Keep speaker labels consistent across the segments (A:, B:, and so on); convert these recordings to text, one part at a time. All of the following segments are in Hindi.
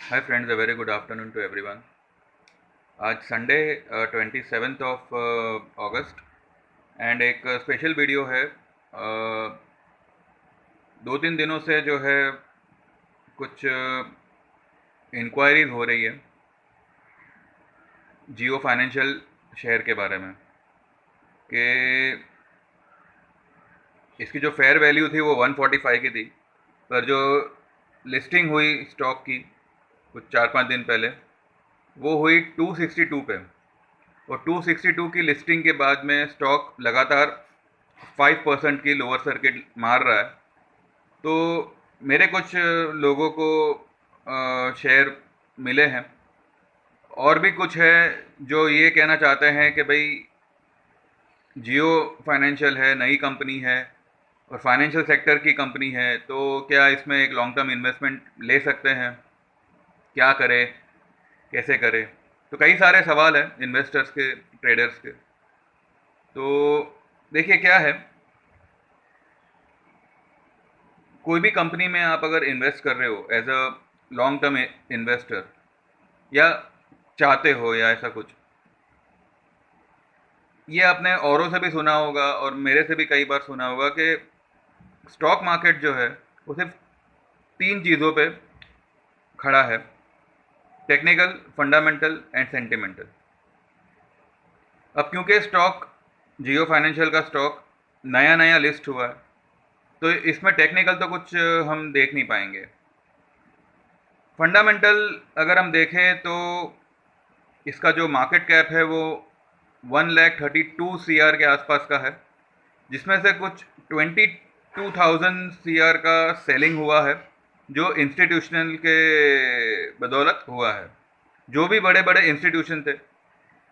A: Hi friends, a very good afternoon to everyone. आज संडे 27 ऑफ अगस्त एंड एक स्पेशल वीडियो है। 2-3 दिनों से जो है कुछ इंक्वायरीज हो रही है जियो फाइनेंशियल शेयर के बारे में कि इसकी जो फेयर वैल्यू थी वो 145 की थी, पर जो लिस्टिंग हुई स्टॉक की कुछ 4-5 दिन पहले वो हुई 262 पे। और 262 की लिस्टिंग के बाद में स्टॉक लगातार 5% की लोअर सर्किट मार रहा है। तो मेरे कुछ लोगों को शेयर मिले हैं, और भी कुछ है जो ये कहना चाहते हैं कि भाई जियो फाइनेंशियल है, नई कंपनी है और फाइनेंशियल सेक्टर की कंपनी है, तो क्या इसमें एक लॉन्ग टर्म इन्वेस्टमेंट ले सकते हैं, क्या करें, कैसे करें। तो कई सारे सवाल हैं इन्वेस्टर्स के, ट्रेडर्स के। तो देखिए क्या है, कोई भी कंपनी में आप अगर इन्वेस्ट कर रहे हो as a long term investor, या चाहते हो या ऐसा कुछ, ये आपने औरों से भी सुना होगा और मेरे से भी कई बार सुना होगा कि स्टॉक मार्केट जो है वो सिर्फ 3 चीज़ों पे खड़ा है: टेक्निकल, फंडामेंटल एंड सेंटिमेंटल। अब क्योंकि स्टॉक, जियो फाइनेंशियल का स्टॉक नया नया लिस्ट हुआ है, तो इसमें टेक्निकल तो कुछ हम देख नहीं पाएंगे। फंडामेंटल अगर हम देखें तो इसका जो मार्केट कैप है वो 1,32 CR के आसपास का है, जिसमें से कुछ 22,000 CR का सेलिंग हुआ है जो इंस्टीट्यूशनल के बदौलत हुआ है। जो भी बड़े बड़े इंस्टीट्यूशन थे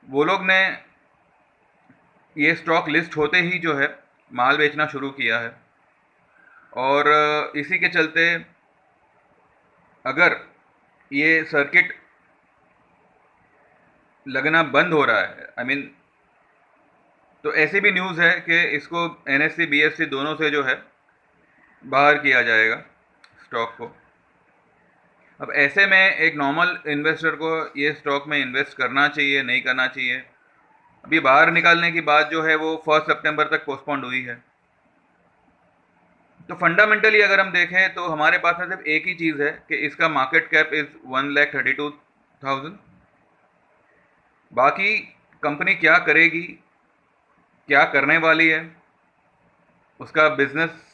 A: वो लोग ने ये स्टॉक लिस्ट होते ही जो है माल बेचना शुरू किया है। और इसी के चलते अगर ये सर्किट लगना बंद हो रहा है, आई मीन, तो ऐसी भी न्यूज़ है कि इसको NSE BSE दोनों से जो है बाहर किया जाएगा स्टॉक को। अब ऐसे में एक नॉर्मल इन्वेस्टर को ये स्टॉक में इन्वेस्ट करना चाहिए, नहीं करना चाहिए, अभी बाहर निकालने की बात जो है वो 1 सितंबर तक पोस्टपोन्ड हुई है। तो फंडामेंटली अगर हम देखें तो हमारे पास में सिर्फ एक ही चीज़ है कि इसका मार्केट कैप इज़ 1,32,000। बाकी कंपनी क्या करेगी, क्या करने वाली है, उसका बिजनेस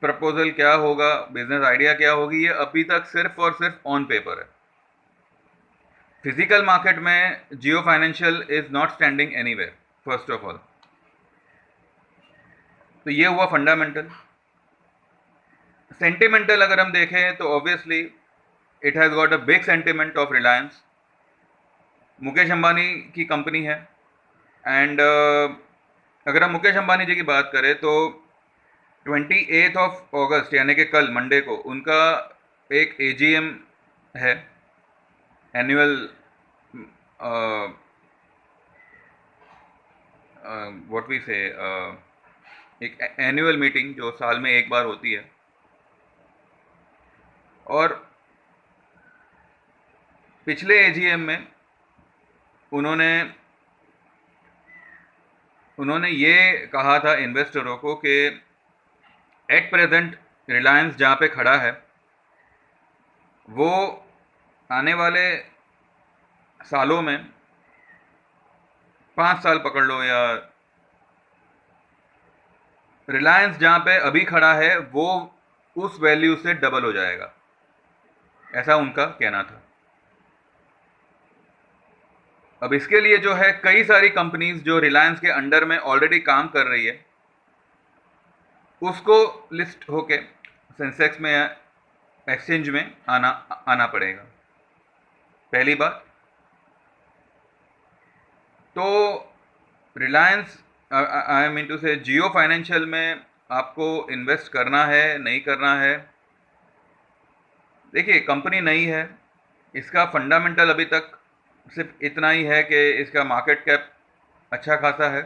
A: प्रपोजल क्या होगा, बिजनेस आइडिया क्या होगी, ये अभी तक सिर्फ और सिर्फ ऑन पेपर है। फिजिकल मार्केट में Jio financial is not standing anywhere, first of all. तो ये हुआ फंडामेंटल। सेंटिमेंटल अगर हम देखें तो obviously it has got a big sentiment of Reliance. Mukesh Ambani की कंपनी है, एंड अगर हम मुकेश अंबानी जी की बात करें तो 28 ऑफ अगस्त यानी कि कल मंडे को उनका एक AGM है, एनुअल व्हाट वी से, एक एनुअल मीटिंग जो साल में एक बार होती है। और पिछले AGM में उन्होंने उन्होंने ये कहा था इन्वेस्टरों को कि एट प्रेजेंट रिलायंस जहाँ पे खड़ा है वो आने वाले सालों में, 5 साल पकड़ लो, या रिलायंस जहाँ पे अभी खड़ा है वो उस वैल्यू से डबल हो जाएगा, ऐसा उनका कहना था। अब इसके लिए जो है कई सारी कंपनीज जो रिलायंस के अंडर में ऑलरेडी काम कर रही है उसको लिस्ट होके सेंसेक्स में, एक्सचेंज में आना पड़ेगा, पहली बात। तो रिलायंस, आई मीन टू से जियो फाइनेंशियल में आपको इन्वेस्ट करना है, नहीं करना है। देखिए कंपनी नई है, इसका फंडामेंटल अभी तक सिर्फ इतना ही है कि इसका मार्केट कैप अच्छा खासा है।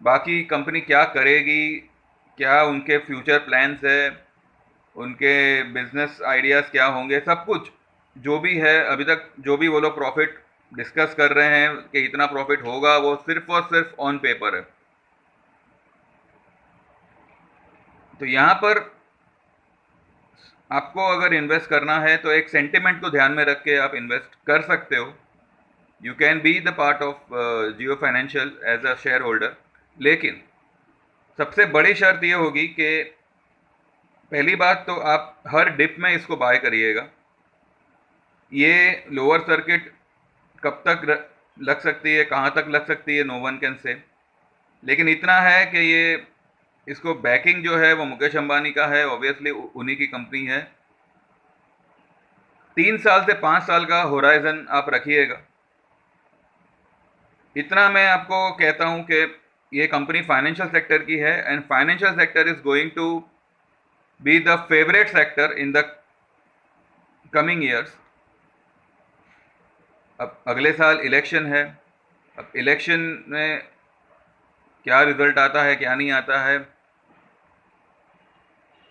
A: बाकी कंपनी क्या करेगी, क्या उनके फ्यूचर प्लान्स है, उनके बिजनेस आइडियाज़ क्या होंगे, सब कुछ जो भी है अभी तक, जो भी वो लोग प्रॉफिट डिस्कस कर रहे हैं कि इतना प्रॉफिट होगा, वो सिर्फ और सिर्फ ऑन पेपर है। तो यहाँ पर आपको अगर इन्वेस्ट करना है तो एक सेंटिमेंट को ध्यान में रख के आप इन्वेस्ट कर सकते हो। You can be the part of Jio financial as a shareholder, लेकिन सबसे बड़ी शर्त ये होगी कि पहली बात तो आप हर डिप में इसको बाय करिएगा। ये लोअर सर्किट कब तक लग सकती है, कहाँ तक लग सकती है, नो वन कैन से, लेकिन इतना है कि ये इसको बैकिंग जो है वो मुकेश अंबानी का है, ऑब्वियसली उन्हीं की कंपनी है। 3 साल से 5 साल का होराइजन आप रखिएगा। इतना मैं आपको कहता हूं कि ये कंपनी फाइनेंशियल सेक्टर की है and financial sector is going to be the favourite sector in the coming years. अब अगले साल इलेक्शन है, अब इलेक्शन में क्या रिजल्ट आता है क्या नहीं आता है,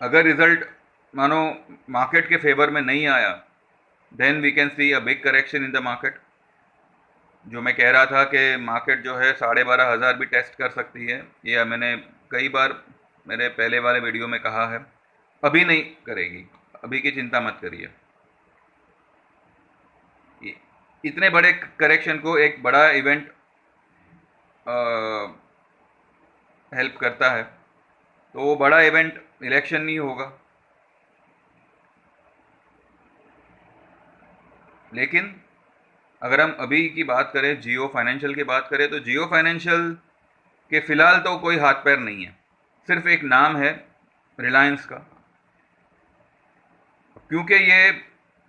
A: अगर रिजल्ट मानो मार्केट के फेवर में नहीं आया, then we can see a big correction in the market. जो मैं कह रहा था कि मार्केट जो है 12,500 भी टेस्ट कर सकती है, ये मैंने कई बार मेरे पहले वाले वीडियो में कहा है। अभी नहीं करेगी, अभी की चिंता मत करिए। इतने बड़े करेक्शन को एक बड़ा इवेंट हेल्प करता है, तो वो बड़ा इवेंट इलेक्शन नहीं होगा। लेकिन अगर हम अभी की बात करें, जियो फाइनेंशियल की बात करें, तो जियो फाइनेंशियल के फिलहाल तो कोई हाथ पैर नहीं है, सिर्फ एक नाम है रिलायंस का। क्योंकि ये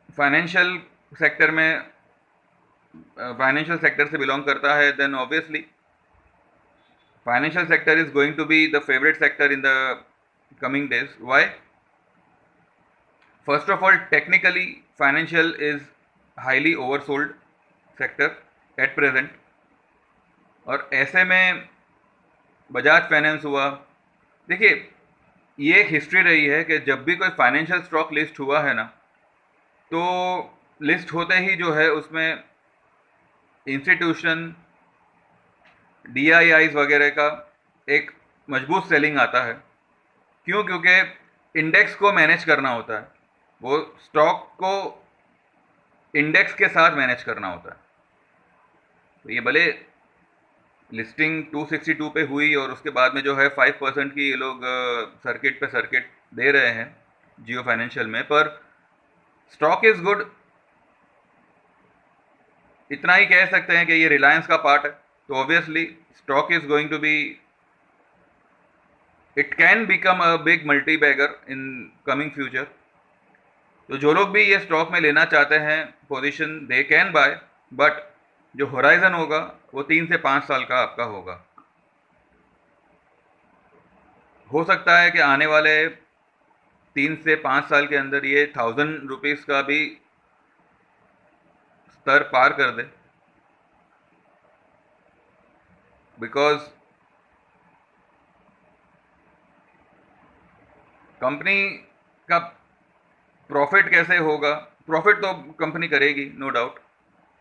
A: फाइनेंशियल सेक्टर में फाइनेंशियल सेक्टर से बिलोंग करता है, then obviously financial sector is going to be the favourite sector in the coming days. Why? First of all, technically financial is highly oversold sector at present, और ऐसे में बजाज फाइनेंस हुआ, देखिए ये एक हिस्ट्री रही है कि जब भी कोई फाइनेंशियल स्टॉक लिस्ट हुआ है ना, तो लिस्ट होते ही जो है उसमें इंस्टीट्यूशन, DIIs वगैरह का एक मजबूत सेलिंग आता है। क्यों? क्योंकि इंडेक्स को मैनेज करना होता है, वो स्टॉक को इंडेक्स के साथ मैनेज करना होता है। तो ये भले लिस्टिंग 262 पे हुई और उसके बाद में जो है 5% की ये लोग सर्किट पे सर्किट दे रहे हैं जियो फाइनेंशियल में, पर स्टॉक इज गुड। इतना ही कह सकते हैं कि ये रिलायंस का पार्ट है, तो obviously stock is going to be, it can become a big multi bagger in coming future. तो जो लोग भी ये स्टॉक में लेना चाहते हैं position, they can buy, but जो होराइजन होगा वो 3 से 5 साल का आपका होगा। हो सकता है कि आने वाले 3 से 5 साल के अंदर ये 1000 रुपीज़ का भी स्तर पार कर दे, बिकॉज कंपनी का प्रॉफिट कैसे होगा, प्रॉफिट तो कंपनी करेगी नो डाउट,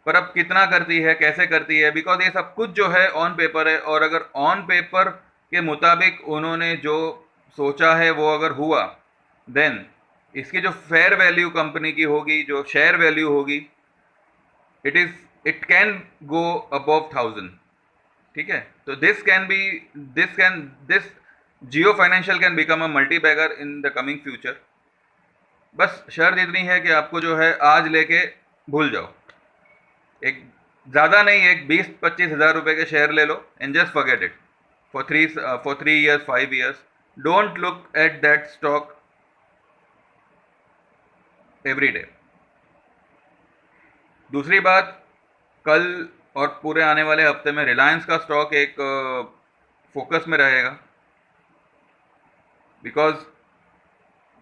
A: पर अब कितना करती है, कैसे करती है, बिकॉज ये सब कुछ जो है ऑन पेपर है। और अगर ऑन पेपर के मुताबिक उन्होंने जो सोचा है वो अगर हुआ, देन इसकी जो फेयर वैल्यू कंपनी की होगी, जो शेयर वैल्यू होगी, इट कैन गो अबव 1000। ठीक है, तो this Jio financial can become a multi bagger in the coming future. बस शर्त इतनी है कि आपको जो है आज लेके भूल जाओ, एक ज़्यादा नहीं, एक 20-25 हज़ार रुपये के शेयर ले लो and just forget it for 3 years 5 years. Don't look at that stock every day. दूसरी बात, कल और पूरे आने वाले हफ्ते में रिलायंस का स्टॉक एक फोकस में रहेगा, बिकॉज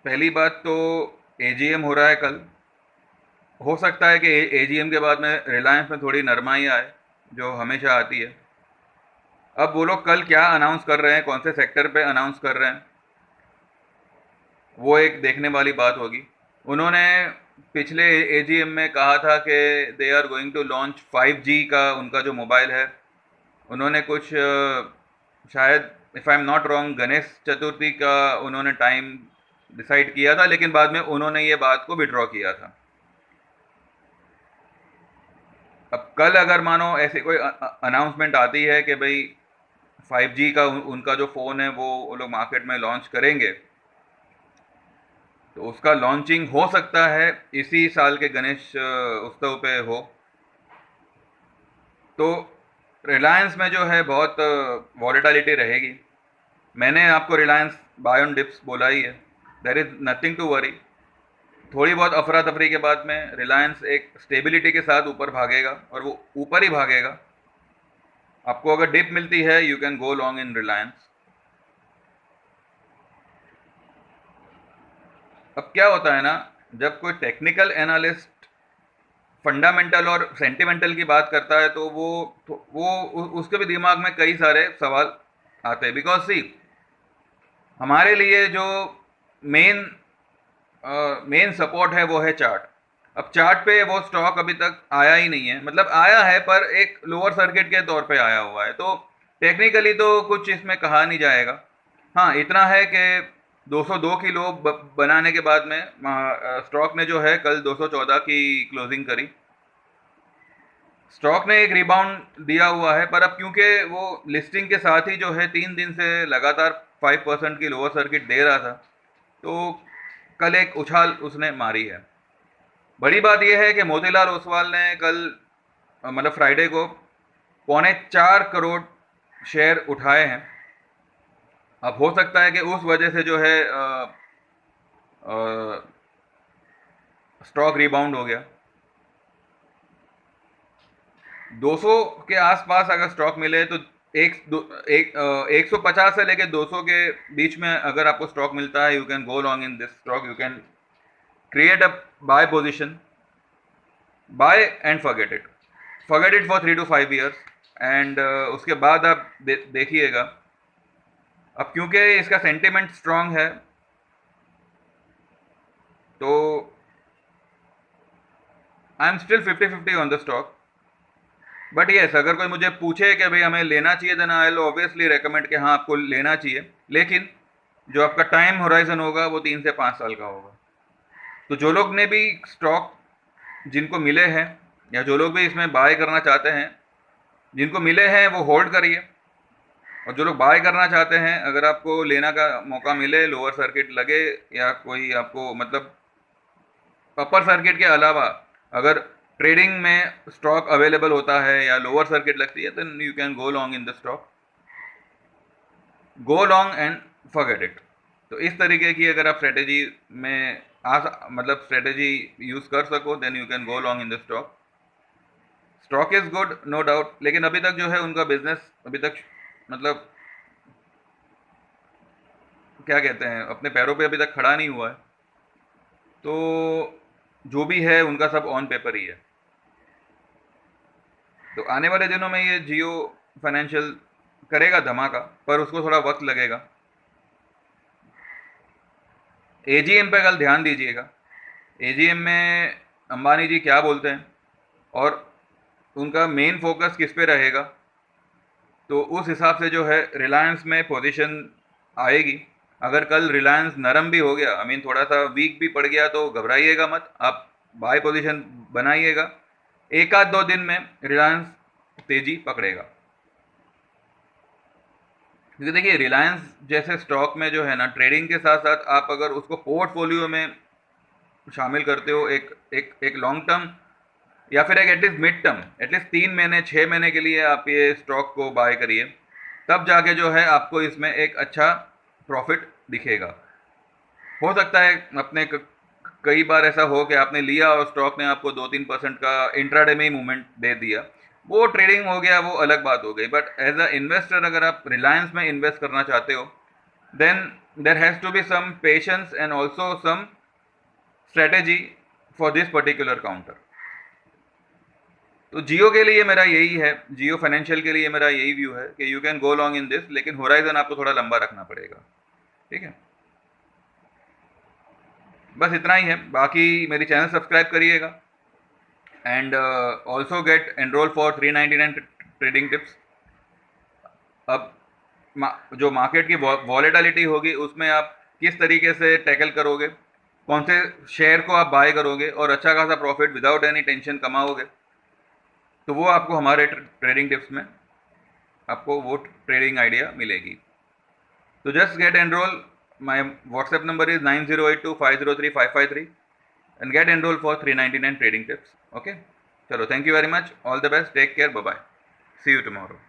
A: पहली बात तो AGM हो रहा है कल। हो सकता है कि AGM के बाद में रिलायंस में थोड़ी नरमाई आए, जो हमेशा आती है। अब वो लोग कल क्या अनाउंस कर रहे हैं, कौन से सेक्टर पे अनाउंस कर रहे हैं, वो एक देखने वाली बात होगी। उन्होंने पिछले एजीएम में कहा था कि they are going to launch 5G का उनका जो मोबाइल है। उन्होंने कुछ शायद if I am not wrong Ganesh Chaturthi का उन्होंने टाइम डिसाइड किया था, लेकिन बाद में उन्होंने ये बात को विड्रॉ किया था। अब कल अगर मानो ऐसी कोई अनाउंसमेंट आती है कि भाई 5G का उनका जो फ़ोन है वो लोग मार्केट में लॉन्च करेंगे, तो उसका लॉन्चिंग हो सकता है इसी साल के गणेश उत्सव पे हो। तो रिलायंस में जो है बहुत वॉलेटिलिटी रहेगी। मैंने आपको रिलायंस बाय ऑन डिप्स बोला ही है, there is nothing to worry. थोड़ी बहुत अफरा तफरी के बाद में रिलायंस एक स्टेबिलिटी के साथ ऊपर भागेगा और वो ऊपर ही भागेगा। आपको अगर डिप मिलती है यू कैन गो लॉन्ग इन रिलायंस। अब क्या होता है ना, जब कोई टेक्निकल एनालिस्ट फंडामेंटल और सेंटिमेंटल की बात करता है तो उसके भी दिमाग में कई सारे सवाल आते हैं। बिकॉज सी, हमारे लिए जो मेन मेन सपोर्ट है वो है चार्ट। अब चार्ट पे वो स्टॉक अभी तक आया ही नहीं है, मतलब आया है पर एक लोअर सर्किट के तौर पे आया हुआ है, तो टेक्निकली तो कुछ इसमें कहा नहीं जाएगा। हाँ, इतना है कि 202 की लो बनाने के बाद में स्टॉक ने जो है कल 214 की क्लोजिंग करी। स्टॉक ने एक रिबाउंड दिया हुआ है, पर अब क्योंकि वो लिस्टिंग के साथ ही जो है 3 दिन से लगातार 5% की लोअर सर्किट दे रहा था, तो कल एक उछाल उसने मारी है। बड़ी बात यह है कि मोतीलाल ओसवाल ने कल मतलब फ्राइडे को 3.25 करोड़ शेयर उठाए हैं। अब हो सकता है कि उस वजह से जो है स्टॉक रिबाउंड हो गया। 200 के आसपास अगर स्टॉक मिले तो 150 से लेके 200 के बीच में अगर आपको स्टॉक मिलता है, you can go long in this stock. You can create a buy position, buy and forget it for 3 to 5 years and उसके बाद आप देखिएगा। अब क्योंकि इसका सेंटिमेंट स्ट्रांग है तो I am still 50-50 on the stock. But yes, अगर कोई मुझे पूछे कि भाई हमें लेना चाहिए, then I will obviously recommend कि हाँ आपको लेना चाहिए, लेकिन जो आपका टाइम होराइजन होगा वो 3 से 5 साल का होगा। तो जो लोग ने भी स्टॉक जिनको मिले हैं या जो लोग भी इसमें बाय करना चाहते हैं, जिनको मिले हैं वो होल्ड करिए। और जो लोग बाय करना चाहते हैं, अगर आपको लेना का मौका मिले, लोअर सर्किट लगे या कोई आपको मतलब अपर सर्किट के अलावा अगर ट्रेडिंग में स्टॉक अवेलेबल होता है या लोअर सर्किट लगती है, then you can go long in the stock, go long and forget it. तो इस तरीके की अगर आप स्ट्रेटेजी में मतलब स्ट्रेटेजी यूज कर सको, then you can go long in the stock. Stock is good no doubt, लेकिन अभी तक जो है उनका बिजनेस अभी तक मतलब क्या कहते हैं, अपने पैरों पे अभी तक खड़ा नहीं हुआ है। तो जो भी है उनका सब ऑन पेपर ही है। तो आने वाले दिनों में ये जियो फाइनेंशियल करेगा धमाका, पर उसको थोड़ा वक्त लगेगा। एजीएम पे कल ध्यान दीजिएगा, एजीएम में अंबानी जी क्या बोलते हैं और उनका मेन फोकस किस पे रहेगा, तो उस हिसाब से जो है रिलायंस में पोजीशन आएगी। अगर कल रिलायंस नरम भी हो गया, आई मीन थोड़ा सा वीक भी पड़ गया, तो घबराइएगा मत, आप बाय पोजीशन बनाइएगा। 1 आध 2 दिन में रिलायंस तेजी पकड़ेगा। क्योंकि देखिए रिलायंस जैसे स्टॉक में जो है ना, ट्रेडिंग के साथ साथ आप अगर उसको पोर्टफोलियो में शामिल करते हो, एक एक एक लॉन्ग टर्म या फिर एक एटलीस्ट मिड टर्म, एटलीस्ट 3 महीने 6 महीने के लिए आप ये स्टॉक को बाय करिए, तब जाके जो है आपको इसमें एक अच्छा प्रॉफिट दिखेगा। हो सकता है अपने कई बार ऐसा हो कि आपने लिया और स्टॉक ने आपको 2-3% का इंट्राडे में ही मूवमेंट दे दिया, वो ट्रेडिंग हो गया, वो अलग बात हो गई। बट एज अ इन्वेस्टर अगर आप रिलायंस में इन्वेस्ट करना चाहते हो, then there has to be some patience and also some strategy for this particular counter. तो जियो के लिए मेरा यही है, जियो फाइनेंशियल के लिए मेरा यही व्यू है कि you can go long in this, लेकिन होराइजन आपको थोड़ा लंबा रखना पड़ेगा। ठीक है। बस इतना ही है, बाकी मेरी चैनल सब्सक्राइब करिएगा and also get enrol for 399 trading tips. अब जो मार्केट की वॉलेटिलिटी होगी उसमें आप किस तरीके से टैकल करोगे, कौन से शेयर को आप बाय करोगे और अच्छा खासा प्रॉफिट विदाउट एनी टेंशन कमाओगे, तो वो आपको हमारे ट्रेडिंग टिप्स में आपको वो ट्रेडिंग आइडिया मिलेगी। तो just get enrol, my WhatsApp number is 9082503553 and get enrol for 399 trading tips. Okay, चलो, thank you very much, all the best, take care, bye bye, see you tomorrow.